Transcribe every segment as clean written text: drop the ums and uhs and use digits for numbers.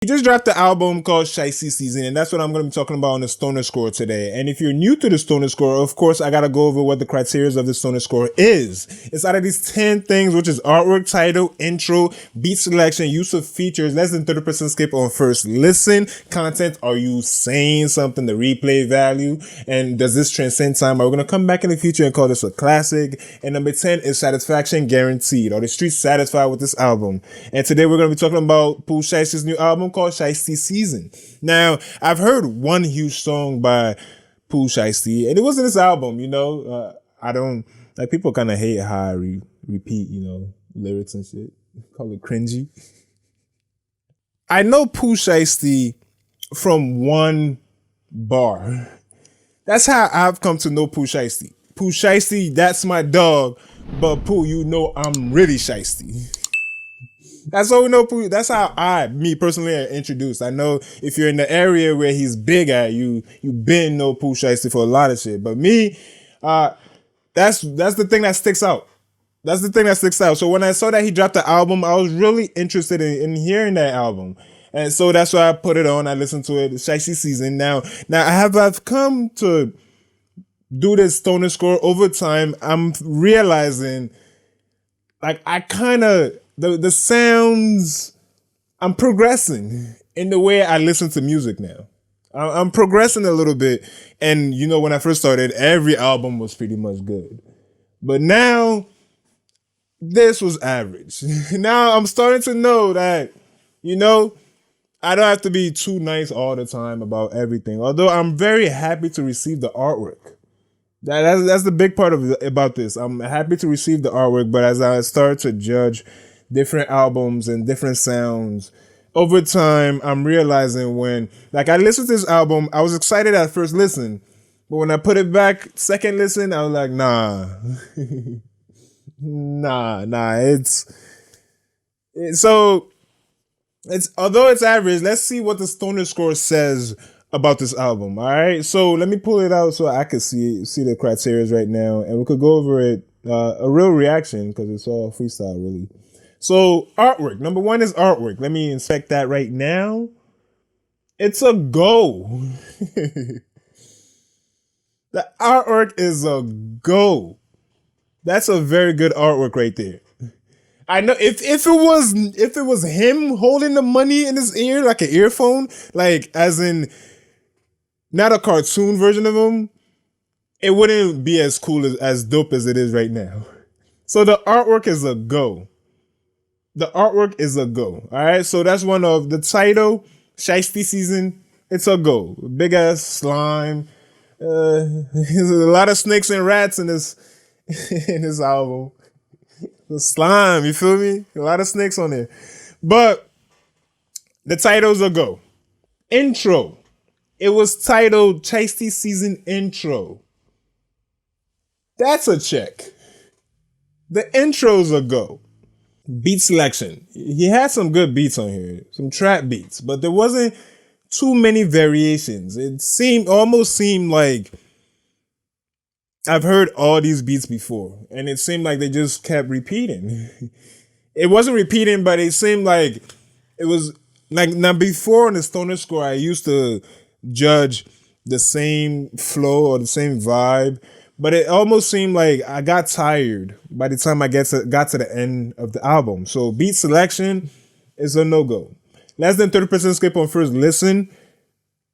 He just dropped the album called Shiesty Season, and that's what I'm going to be talking about on the Stoner Score today. And if you're new to the Stoner Score, of course, I got to go over what the criteria of the Stoner Score is. It's out of these 10 things, which is artwork, title, intro, beat selection, use of features, less than 30% skip on first listen, content, are you saying something, the replay value, and does this transcend time? Are we going to come back in the future and call this a classic? And number 10 is satisfaction guaranteed. Are the streets satisfied with this album? And today we're going to be talking about Pooh Shiesty's new album called Shiesty Season. Now, I've heard one huge song by Pooh Shiesty, and it wasn't this album, I don't, like, people kind of hate how I repeat, lyrics and shit. Call it cringy. I know Pooh Shiesty from one bar. That's how I've come to know Pooh Shiesty. Pooh Shiesty, that's my dog, but Pooh, I'm really shiesty. That's how we know Pooh. That's how me personally, are introduced. I know if you're in the area where he's big at, you been know Pooh Shiesty for a lot of shit. But me, that's the thing that sticks out. That's the thing that sticks out. So when I saw that he dropped the album, I was really interested in hearing that album. And so that's why I put it on. I listened to it, Shiesty Season. Now I've come to do this Stoner Score over time. I'm realizing, like, I kind of, the sounds, I'm progressing in the way I listen to music now. I'm progressing a little bit. And, when I first started, every album was pretty much good. But now, this was average. Now I'm starting to know that, I don't have to be too nice all the time about everything. Although I'm very happy to receive the artwork. That's the big part about this. I'm happy to receive the artwork, but as I start to judge different albums and different sounds over time, I'm realizing when, like, I listened to this album, I was excited at first listen, but when I put it back second listen, I was like, nah, although it's average, let's see what the Stoner Score says about this album. All right, so let me pull it out so I can see the criteria right now, and we could go over it, a real reaction, because it's all freestyle really. So artwork, number one is artwork. Let me inspect that right now. It's a go. The artwork is a go. That's a very good artwork right there. I know if it was him holding the money in his ear like an earphone, like as in not a cartoon version of him, it wouldn't be as cool as dope as it is right now. So the artwork is a go. The artwork is a go. All right. So that's one of the title, Shiesty Season. It's a go. Big ass slime. There's a lot of snakes and rats in this album. The slime, you feel me? A lot of snakes on there. But the title's a go. Intro. It was titled Shiesty Season Intro. That's a check. The intro's a go. Beat selection. He had some good beats on here, some trap beats, but there wasn't too many variations. It almost seemed like I've heard all these beats before, and it seemed like they just kept repeating. It wasn't repeating, but it seemed like it was like, now before on the Stoner Score, I used to judge the same flow or the same vibe, but it almost seemed like I got tired by the time I got to the end of the album. So beat selection is a no-go. Less than 30% skip on first listen,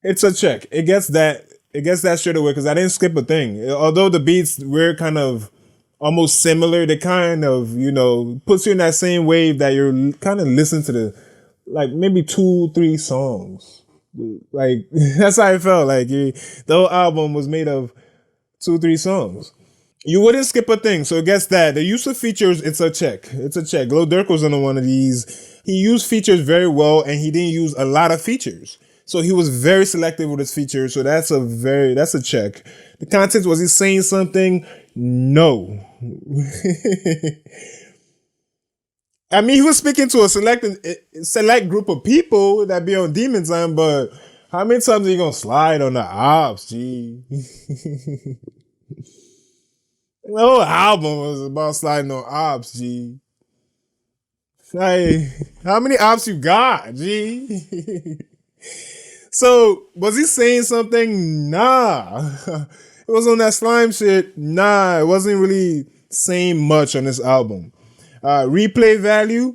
it's a check. It gets that straight away because I didn't skip a thing. Although the beats were kind of almost similar, they kind of, puts you in that same wave that you're kind of listening to like maybe 2-3 songs. Like, that's how I felt. Like, the whole album was made of 2-3 songs. You wouldn't skip a thing, so it gets that. The use of features, it's a check. It's a check. Lil Durk was on one of these. He used features very well, and he didn't use a lot of features. So he was very selective with his features, so that's a check. The content, was he saying something? No. I mean, he was speaking to a select group of people that be on Demon Time, but how many times are you gonna slide on the ops, G? The whole album was about sliding on ops, G. Like, how many ops you got, G? So, was he saying something? Nah. It was on that slime shit. Nah, it wasn't really saying much on this album. Replay value,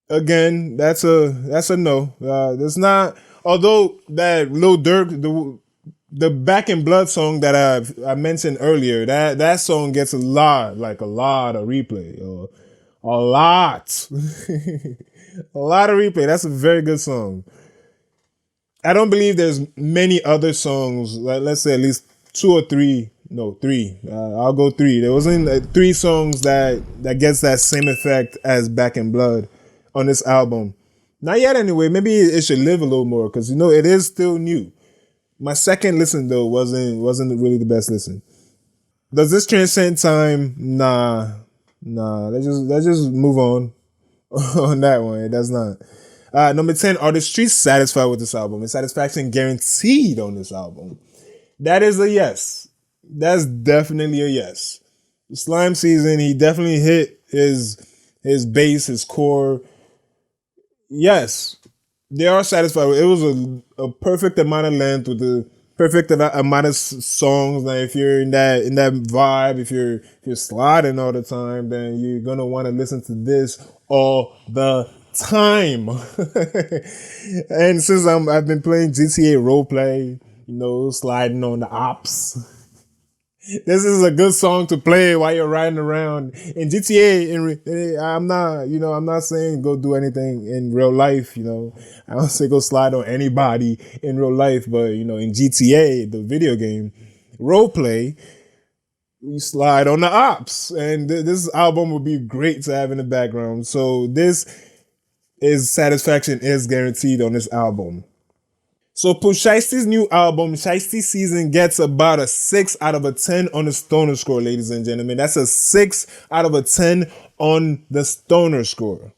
again, that's a no. There's not. Although that Lil Durk, the Back in Blood song that I mentioned earlier, that song gets a lot of replay, a lot, a lot of replay. That's a very good song. I don't believe there's many other songs. Like, let's say at least two or three. No, three. I'll go three. There wasn't three songs that gets that same effect as Back in Blood on this album. Not yet, anyway. Maybe it should live a little more because it is still new. My second listen though wasn't really the best listen. Does this transcend time? Nah. Let's just move on on that one. It does not. Number 10, are the streets satisfied with this album? Is satisfaction guaranteed on this album? That is a yes. That's definitely a yes. Slime season, he definitely hit his base, his core. Yes, they are satisfied. It was a perfect amount of length with the perfect amount of songs. Like if you're in that vibe, if you're sliding all the time, then you're gonna want to listen to this all the time. And since I've been playing GTA roleplay, sliding on the ops. This is a good song to play while you're riding around in GTA. I'm not saying go do anything in real life. I don't say go slide on anybody in real life, but in GTA, the video game, role play, you slide on the ops, and this album would be great to have in the background. So this is satisfaction is guaranteed on this album. So Pooh Shiesty's new album, Shiesty Season, gets about a 6 out of a 10 on the Stoner Score, ladies and gentlemen. That's a 6 out of a 10 on the Stoner Score.